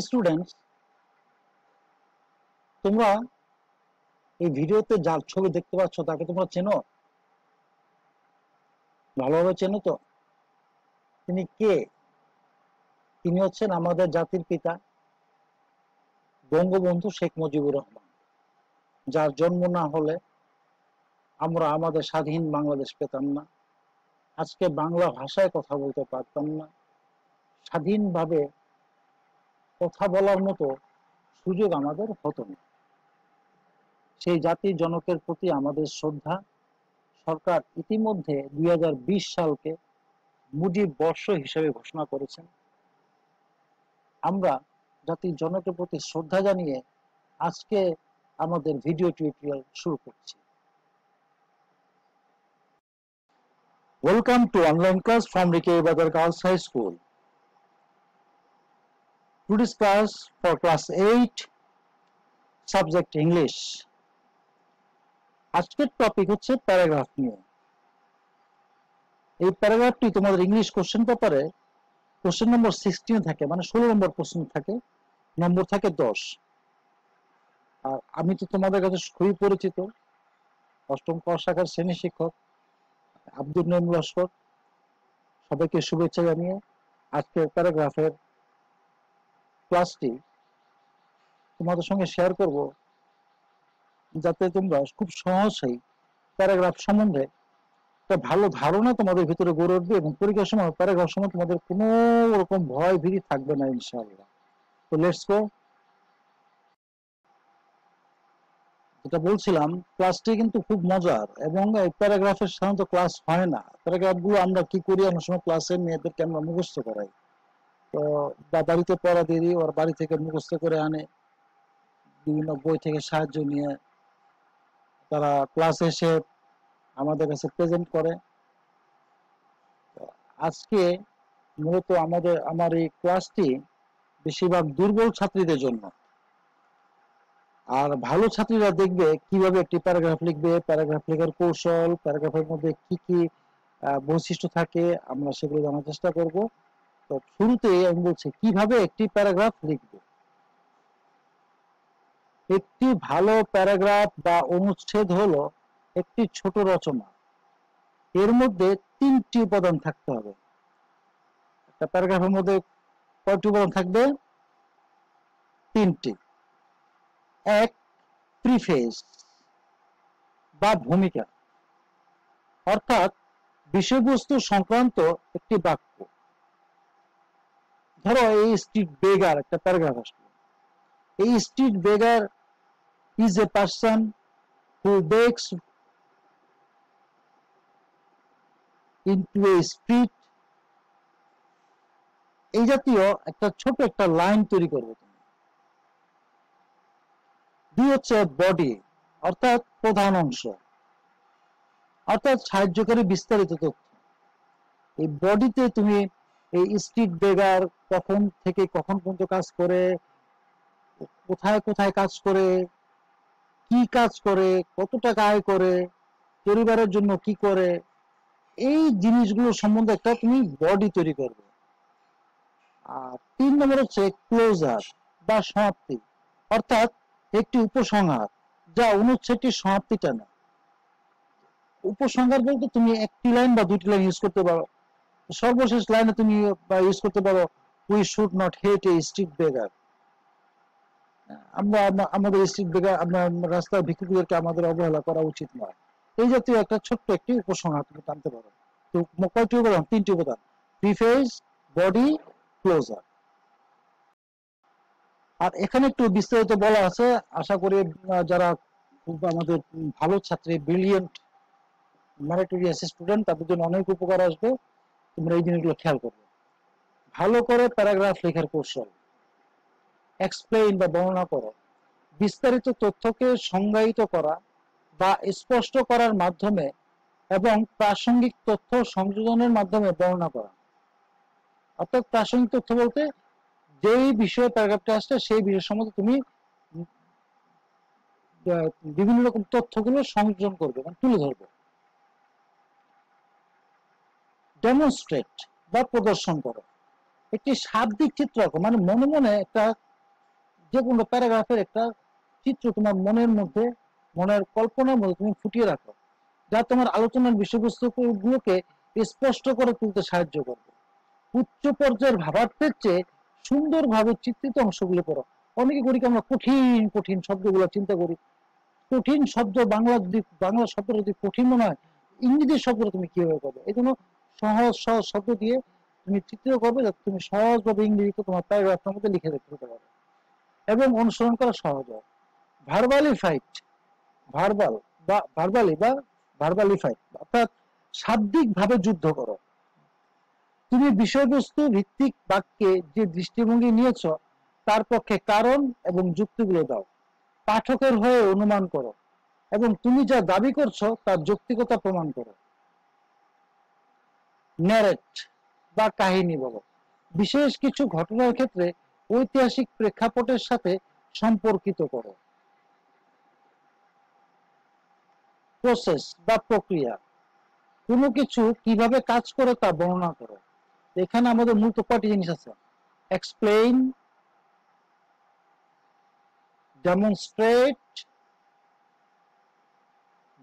Students, তোমরা এই ভিডিওতে যার ছবি দেখতে পাচ্ছ তাকে তোমরা চেনো? ভালোভাবে চেনো তো? তিনি কে? তিনি হচ্ছেন আমাদের জাতির পিতা বঙ্গবন্ধু শেখ মুজিবুর রহমান, যার জন্ম না হলে আমরা আমাদের স্বাধীন বাংলাদেশ পেতাম না। আজকে বাংলা ভাষায় কথা বলতে পারতাম না, স্বাধীনভাবে কথা বলার মতো সুযোগ আমাদের হতো না। সেই জাতির জনকের প্রতি আমাদের শ্রদ্ধা। সরকার ইতিমধ্যে 2020 সালকে মুজিব বর্ষ হিসেবে ঘোষণা করেছেন। আমরা জাতির জনকের প্রতি শ্রদ্ধা জানিয়ে আজকে আমাদের ভিডিও টিউটোরিয়াল শুরু করছি। Welcome to online class from Rike Badar Girls High School. Today's class for class 8, subject English. আজকের টপিক হচ্ছে প্যারাগ্রাফ নিয়ে। এই প্যারাগ্রাফটি তোমাদের ইংলিশ কোশ্চেন পেপারে কোশ্চেন নম্বর 16 থাকে, মানে 16 নম্বর প্রশ্ন থাকে, নম্বর থাকে 10। আর আমি তো তোমাদের কাছে খুবই পরিচিত, অষ্টম ক শাখার শ্রেণী শিক্ষক আব্দুল নঈম লস্কর। সবাইকে শুভেচ্ছা জানিয়ে আজকের প্যারাগ্রাফের ক্লাসটি তোমাদের সঙ্গে শেয়ার করব, যাতে তোমরা খুব সহজেই প্যারাগ্রাফ সম্বন্ধে একটা ভালো ধারণা তোমাদের ভিতরে গড়ে উঠবে এবং পরীক্ষার সময় প্যারাগ্রাফ সময় তোমাদের কোনো রকম ভয় ভীতি থাকবে না, ইনশাআল্লাহ। তো লেটস গো। যেটা বলছিলাম, ক্লাসটি কিন্তু খুব মজার এবং এই প্যারাগ্রাফের সাধারণত ক্লাস হয় না। প্যারাগ্রাফগুলো আমরা কি করি, অনেক সময় ক্লাসে মেয়েদেরকে আমরা মুখস্থ করাই, তো বা বাড়িতে পড়া দিয়ে দিই, ওর বাড়ি থেকে মুখস্থ করে আনে, বিভিন্ন বই থেকে সাহায্য নিয়ে তারা ক্লাসে এসে আমাদের কাছে প্রেজেন্ট করে। আজকে মূলত আমার এই ক্লাসটি বেশিরভাগ দুর্বল ছাত্রীদের জন্য। আর ভালো ছাত্রীরা দেখবে কিভাবে একটি প্যারাগ্রাফ লিখবে, প্যারাগ্রাফ লেখার কৌশল, প্যারাগ্রাফের মধ্যে কি কি বৈশিষ্ট্য থাকে, আমরা সেগুলো জানার চেষ্টা করব। তো শুরুতে আমি বলছি কিভাবে একটি প্যারাগ্রাফ লিখবে। একটি ভালো প্যারাগ্রাফ বা অনুচ্ছেদ হলো একটি ছোট রচনা। এর মধ্যে 3টি উপাদান থাকতে হবে। একটা প্যারাগ্রাফের মধ্যে কয়টি উপাদান থাকবে? 3টি। এক, প্রিফেস বা ভূমিকা, অর্থাৎ বিষয়বস্তু সংক্রান্ত একটি বাক্য। ধরো এই স্ট্রিট বেগার একটা প্যারাগ্রাফ আসলো। এই street বেগার is a person who bags into a street. এই জাতীয় একটা ছোট একটা লাইন তৈরি করবে তুমি। 2 হচ্ছে বডি, অর্থাৎ প্রধান অংশ, অর্থাৎ সাহায্যকারী বিস্তারিত তথ্য। এই বডিতে তুমি এই স্ট্রিট বেগার কখন থেকে কখন পর্যন্ত কাজ করে, কোথায় কোথায় কাজ করে, কি কাজ করে, কত টাকা আয় করে, পরিবারের জন্য কি করে, এই জিনিসগুলো সম্বন্ধে একটা তুমি বডি তৈরি করবে। আর 3 নম্বর হচ্ছে ক্লোজার বা সমাপ্তি, অর্থাৎ একটি উপসংহার যা অনুচ্ছেদটির সমাপ্তিটা না। উপসংহার বলতে তুমি একটি লাইন বা 2টি লাইন ইউজ করতে পারো। সর্বশেষ লাইনে তুমি ইউজ করতে পারো we should not hate a street beggar. আমরা আমাদের স্ট্রিট বেগার, আমরা রাস্তার ভিক্ষুকদেরকে আমাদের অবহেলা করা উচিত নয়। এই জাতীয় একটা ছোট্ট একটি উপসংহার তুমি টানতে পারো। তো কয়টি উপাদান? 3টি উপাদান, প্রিফেস, বডি, ক্লোজার। আর এখানে একটু বিস্তারিত বলা আছে, আশা করি যারা খুব আমাদের ভালো ছাত্রী, ব্রিলিয়েন্ট ম্যারিটোরিয়াস স্টুডেন্ট, তাদের জন্য অনেক উপকার আসবে। তোমরা এই জিনিসগুলো খেয়াল করবে। ভালো করে প্যারাগ্রাফ লেখার কৌশল, এক্সপ্লেইন বা বর্ণনা করো, বিস্তারিত তথ্যকে সংজ্ঞায়িত করা বা স্পষ্ট করার মাধ্যমে এবং প্রাসঙ্গিক তথ্য সংযোজনের মাধ্যমে বর্ণনা করা। অর্থাৎ প্রাসঙ্গিক তথ্য বলতে যেই বিষয়ে প্যারাগ্রাফটা আসছে সেই বিষয় সম্বন্ধে তুমি বিভিন্ন রকম তথ্যগুলো সংযোজন করবে, মানে তুলে ধরবে। ডেমনস্ট্রেট বা প্রদর্শন করো, একটি শাব্দিক চিত্র আঁকো, মানে মনে মনে একটা যে কোনো প্যারাগ্রাফের একটা চিত্র তোমার মনের মধ্যে, মনের কল্পনার মধ্যে তুমি ফুটিয়ে রাখো, যা তোমার আলোচনার বিষয়বস্তুগুলোকে স্পষ্ট করে তুলতে সাহায্য করবে। উচ্চ পর্যায়ের ভাবার্থের চেয়ে সুন্দরভাবে চিত্রিত অংশগুলো পড়ো। অনেকে করি কি আমরা কঠিন কঠিন শব্দগুলো চিন্তা করি, কঠিন শব্দ বাংলা শব্দ যদি কঠিন মনে হয়, ইংরেজি শব্দ তুমি কিভাবে করবে? এই জন্য সহজ সহজ শব্দ দিয়ে তুমি চিত্র করবে, যাতে তুমি সহজভাবে ইংরেজিতে তোমার প্যারাগ্রাফের মধ্যে লিখে দেখতে পারো এবং অনুসরণ করা সহজ হয়। ভার্বালি ফাইট, ভার্বাল বা ভার্বালি বা ভার্বালি ফাইট অর্থাৎ শাব্দিক ভাবে যুদ্ধ করো। তুমি বিষয়বস্তু ভিত্তিক বাক্যে যে দৃষ্টিভঙ্গি নিয়েছ তার পক্ষে কারণ এবং যুক্তিগুলো দাও। পাঠকের হয়ে অনুমান করো এবং তুমি যা দাবি করছো তার যৌক্তিকতা প্রমাণ করো। ন্যারেট বা কাহিনী বলো। বিশেষ কিছু ঘটনার ক্ষেত্রে ঐতিহাসিক প্রেক্ষাপটের সাথে সম্পর্কিত করো। প্রসেস বা প্রক্রিয়া, কোনো কিছু কিভাবে কাজ করে তা বর্ণনা করো। এখানে আমাদের মূলত কয়টি জিনিস আছে: explain, demonstrate,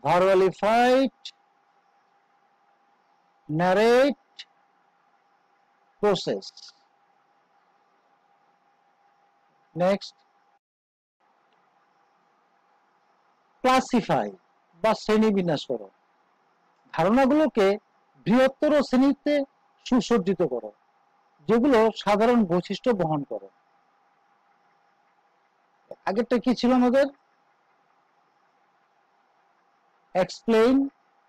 verbally fight, narrate, process. Next, classify বা শ্রেণীবিন্যাস করো। ধারণাগুলোকে বৃহত্তর শ্রেণীতে সুসজ্জিত করো, যেগুলো সাধারণ বৈশিষ্ট্য বহন করে। আগেরটা কি ছিল আমাদের? Explain,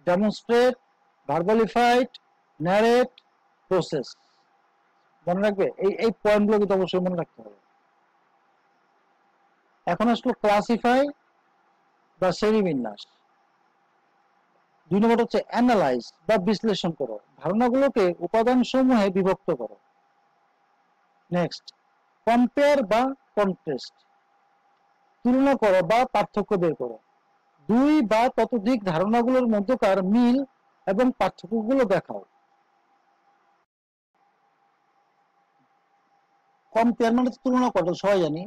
demonstrate, verbally fight, narrate, process. মনে রাখবে, এই পয়েন্টগুলো কিন্তু অবশ্যই মনে রাখতে হবে। এখন আসলো ক্লাসিফাই বা শ্রেণীবিন্যাস। 2 নম্বর হচ্ছে অ্যানালাইজ বা বিশ্লেষণ করো। ধারণাগুলোকে উপাদান সমূহে বিভক্ত করো। নেক্সট, কম্পেয়ার বা কন্ট্রাস্ট, তুলনা করো বা পার্থক্য বের করো। 2 বা ততোধিক ধারণাগুলোর মধ্যকার মিল এবং পার্থক্যগুলো দেখাও। কম্পেয়ার মানে তুলনা করো, সবাই জানি।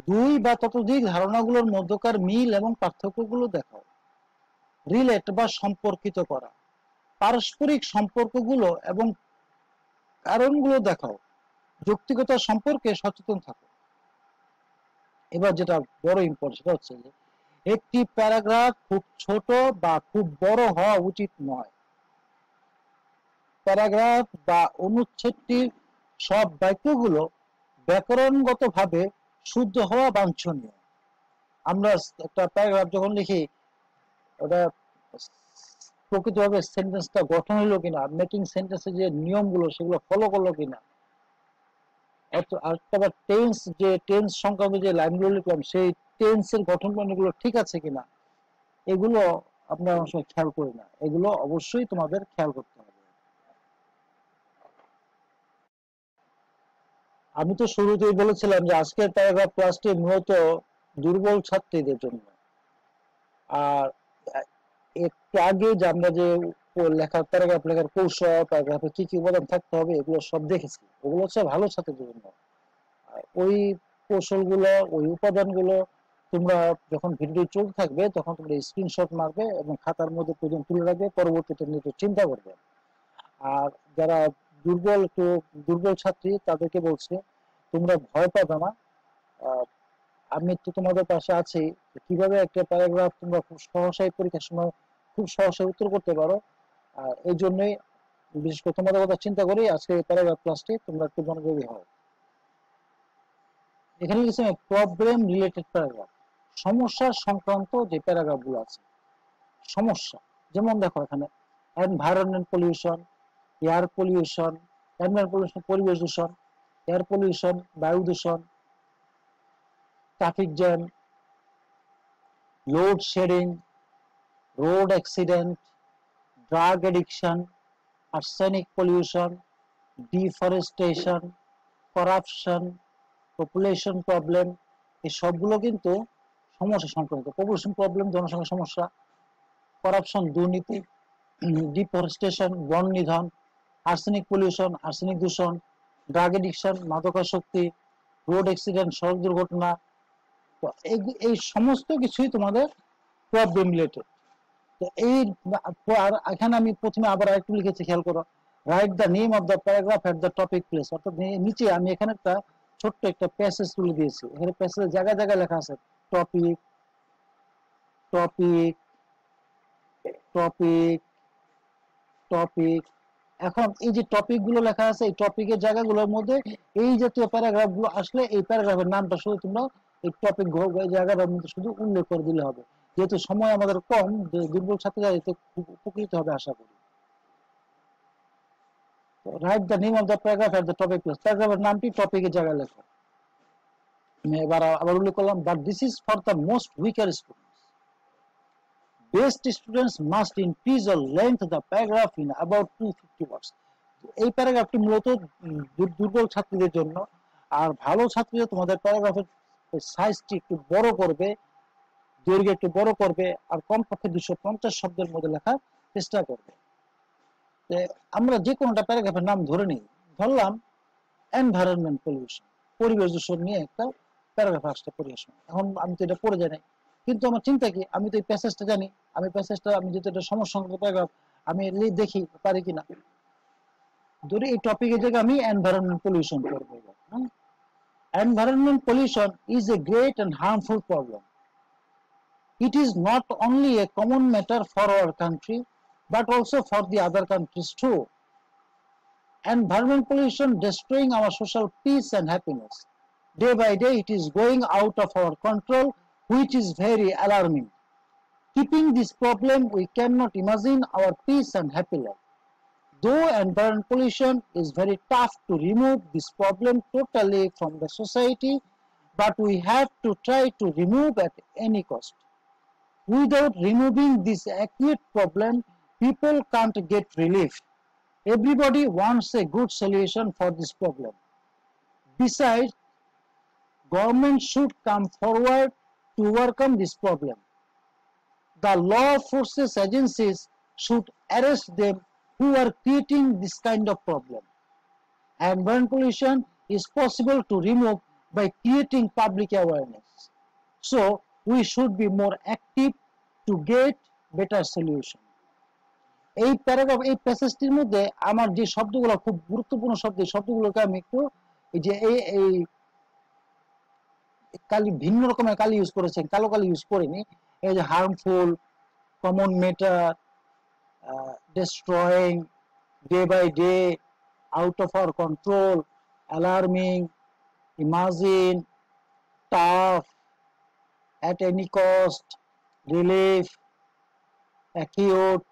2 বা ততোধিক ধারণাগুলোর মধ্যকার মিল এবং পার্থক্যগুলো দেখাও। রিলেট বা সম্পর্কিত করা, পারস্পরিক সম্পর্কগুলো এবং কারণগুলো দেখাও। যৌক্তিকতা সম্পর্কে সচেতন থাকো। এবার যেটা বড় ইম্পর্টেন্ট, সেটা হচ্ছে যে একটি প্যারাগ্রাফ খুব ছোট বা খুব বড় হওয়া উচিত নয়। প্যারাগ্রাফ বা অনুচ্ছেদটির সব বাক্যগুলো ব্যাকরণগতভাবে শুদ্ধ হওয়া বাঞ্ছনীয়। আমরা একটা প্যারাগ্রাফ যখন লিখি, ওটা প্রকৃতভাবে সেন্টেন্সটা গঠন হলো কিনা, মেকিং সেন্টেন্সের যে নিয়মগুলো সেগুলো ফলো করলো কিনা, আবার টেন্স, যে টেন্স সংক্রান্ত যে লাইনগুলো লিখলাম সেই টেন্সের গঠন প্রণালীগুলো ঠিক আছে কিনা, এগুলো আমরা অনেক সময় খেয়াল করি না। এগুলো অবশ্যই তোমাদের খেয়াল করতে হবে। আমি তো শুরুতেই বলেছিলাম যে আজকের প্যারাগ্রাফ ক্লাসটি মূলত দুর্বল ছাত্রীদের জন্য। আর একটু আগে যে আমরা যে লেখার প্যারাগ্রাফ লেখার কৌশল, প্যারাগ্রাফে কি কি উপাদান থাকতে হবে, এগুলো সব দেখেছি। ওগুলো হচ্ছে ভালো ছাত্রদের জন্য। ওই কৌশলগুলো, ওই উপাদানগুলো তোমরা যখন ভিডিও চলতে থাকবে তখন তোমরা স্ক্রিনশট মারবে এবং খাতার মধ্যে প্রয়োজন তুলে রাখবে, পরবর্তীতে নিয়ে চিন্তা করবে। আর যারা দুর্বল ছাত্রী তাদেরকে বলছে তোমরা ভয় পাবে না, আমি তো তোমাদের পাশে আছি। কিভাবে একটা প্যারাগ্রাফ তোমরা খুব সহসাই পরীক্ষার সময় খুব সহসাই উত্তর করতে পারো, এই জন্যই বিশেষ করে তোমাদের কথা চিন্তা করি আজকে এই প্যারাগ্রাফ ক্লাসটি তোমরা একটু মনোযোগী হও। এখানে লিখেছে প্রবলেম রিলেটেড প্যারাগ্রাফ, সমস্যা সংক্রান্ত যে প্যারাগ্রাফ গুলো আছে। সমস্যা যেমন দেখো এখানে environment pollution, air pollution, environment pollution পরিবেশ দূষণ, এয়ার পলিউশন বায়ু দূষণ, traffic jam, load shedding, road accident, drug addiction, arsenic pollution, deforestation, corruption, population problem. এই সবগুলো কিন্তু সমস্যা সংক্রান্ত। পপুলেশন প্রবলেম জনসংখ্যা সমস্যা, করাপশন দুর্নীতি, ডিফরেস্টেশন বন নিধন, আর্সেনিক পলিউশন আর্সেনিক দূষণ, ড্রাগ এডিকশন মাদকাসক্তি, রোড অ্যাক্সিডেন্ট, সড়ক দুর্ঘটনা, তো এই সমস্ত কিছুই তোমাদের প্রবলেম রিলেটেড। তো এই আর এখানে আমি প্রথমে আবার একটু লিখেছি, খেয়াল করো, right the name of the paragraph at the topic place, অর্থাৎ নিচে আমি এখানে একটা ছোট্ট একটা প্যাসেজ তুলে দিয়েছি। এখানে প্যাসেজের জায়গায় জায়গায় লেখা আছে টপিক, টপিক, টপিক, টপিক। এখন এই যে টপিক গুলো লেখা আছে, এই টপিকের জায়গাগুলোর মধ্যে এই জাতীয় প্যারাগ্রাফ গুলো আসলে এই প্যারাগ্রাফের নামটা শুধু তোমরা এই টপিক জায়গাটার মধ্যে শুধু উল্লেখ করে দিলে হবে। যেহেতু সময় আমাদের কম, দুর্বল ছাত্রীরা এতে খুব উপকৃত হবে আশা করি। Write the name of the paragraph at the topic place, প্যারাগ্রাফের নামটি টপিকের জায়গায় লেখো। আমি এবার আবার উল্লেখ করলাম, but this is for the most weaker students, best students must increase the length of the paragraph in about 250 words. এই প্যারাগ্রাফটি মূলত দুর্বল ছাত্রীদের জন্য, আর ভালো ছাত্রীরা তোমাদের প্যারাগ্রাফের সাইজটি একটু বড় করবে, দৈর্ঘ্য একটু বড় করবে, আর কমপক্ষে 250 শব্দের মধ্যে লেখার চেষ্টা করবে। আমরা যে কোনোটা প্যারাগ্রাফের নাম ধরে নিই, ধরলাম এনভায়রনমেন্ট পলিউশন, পরিবেশ দূষণ নিয়ে একটা প্যারাগ্রাফ আসছে পরিবেশ। এখন আমি তো এটা পড়ে জানি, কিন্তু আমার চিন্তা কি, আমি তো এই প্যাসেজটা জানি, আমি প্যাসেজটা আমি যেহেতু এটা সমসংখ্যক প্যারাগ্রাফ, আমি দেখি পারি কিনা। ধরে এই টপিকের জায়গায় আমি এনভায়রনমেন্ট পলিউশন করবো। Environment pollution is a great and harmful problem. It is not only a common matter for our country, but also for the other countries too. Environment pollution destroying our social peace and happiness. Day by day it is going out of our control, which is very alarming. Keeping this problem, we cannot imagine our peace and happy life. Though environment pollution is very tough to remove this problem totally from the society, but we have to try to remove at any cost. Without removing this acute problem, people can't get relief. Everybody wants a good solution for this problem. Besides, government should come forward to overcome this problem. The law forces agencies should arrest them who are creating this kind of problem. Environment pollution is possible to remove by creating public awareness. So, we should be more active to get better solution. এই paragraph, এই প্যাসেজটির মধ্যে আমার যে শব্দগুলো খুব গুরুত্বপূর্ণ শব্দ, শব্দগুলোকে আমি একটু এই যে এই কালি, ভিন্ন রকমের কালি ইউজ করেছেন, কালো কালি ইউজ করিনি। এই যে harmful, common matter, destroying, day by day, out of our control, alarming, imagine, tough, at any cost, relief, acute,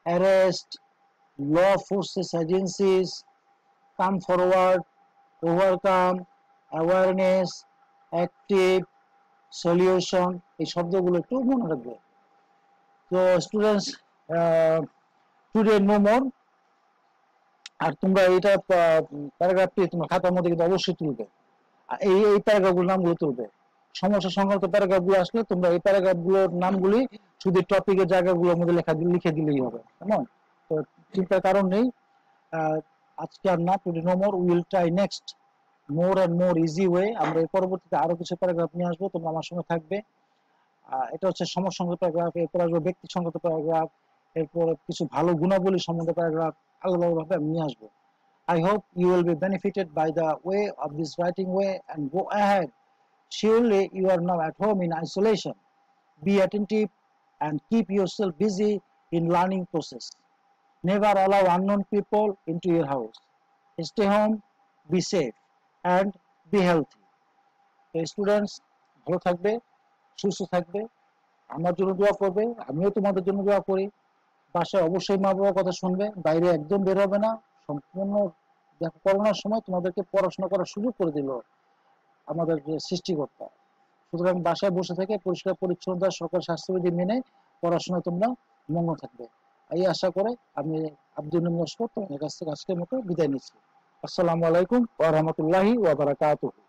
arrest, law forces agencies, come forward, overcome, awareness, active, solution, এই শব্দগুলো একটু মনে রাখবে। তো স্টুডেন্টস, টুডে নো মোর। আর তোমরা এটা প্যারাগ্রাফটি তোমার খাতার মধ্যে কিন্তু অবশ্যই তুলবে, এই প্যারাগ্রাফগুলোর নামগুলো তুলবে। সমস্যা সংক্রান্ত প্যারাগ্রাফগুলো আসলে তোমরা এই প্যারাগ্রাফগুলোর নামগুলি শুধু টপিকের জায়গাগুলোর মধ্যে লিখে দিলেই হবে, কেমন? তো চিন্তার কারণ নেই। আজকে আর না, today no more, will try next more and more easy way. আমরা এর পরবর্তীতে আরো কিছু প্যারাগ্রাফ নিয়ে আসবো, তোমরা আমার সঙ্গে থাকবে। এটা হচ্ছে সমসংগত প্যারাগ্রাফ, এরপর আসবে ব্যক্তি সংগত প্যারাগ্রাফ, এরপর কিছু ভালো গুণাবলী সম্বন্ধে প্যারাগ্রাফ আলাদাভাবে আমি নিয়ে আসবো। I hope you will be benefited by the way of this writing way and go ahead. Surely you are now at home in isolation. Be attentive and keep yourself busy in learning process. Never allow unknown people into your house. Stay home, be safe and be healthy. So students, ভালো থাকবে, সুস্থ থাকবে, আমার জন্য দোয়া করবে, আমিও তোমাদের জন্য দোয়া করি। বাসায় অবশ্যই মা বাবার কথা শুনবে, বাইরে একদম বের হবে না। সম্পূর্ণ করোনার সময় তোমাদেরকে পড়াশোনা করার সুযোগ করে দিল আমাদের যে সৃষ্টিকর্তা। সুতরাং বাসায় বসে থেকে পরিষ্কার পরিচ্ছন্নতা, সরকার স্বাস্থ্যবিধি মেনে পড়াশোনা তোমরা মগ্ন থাকবে, এই আশা করে আমি আব্দুল নস্কর তোমাদের কাছ থেকে আজকের মতো বিদায় নিচ্ছি। আসসালামু আলাইকুম ওয়া রাহমাতুল্লাহি ওয়া বারাকাতুহু।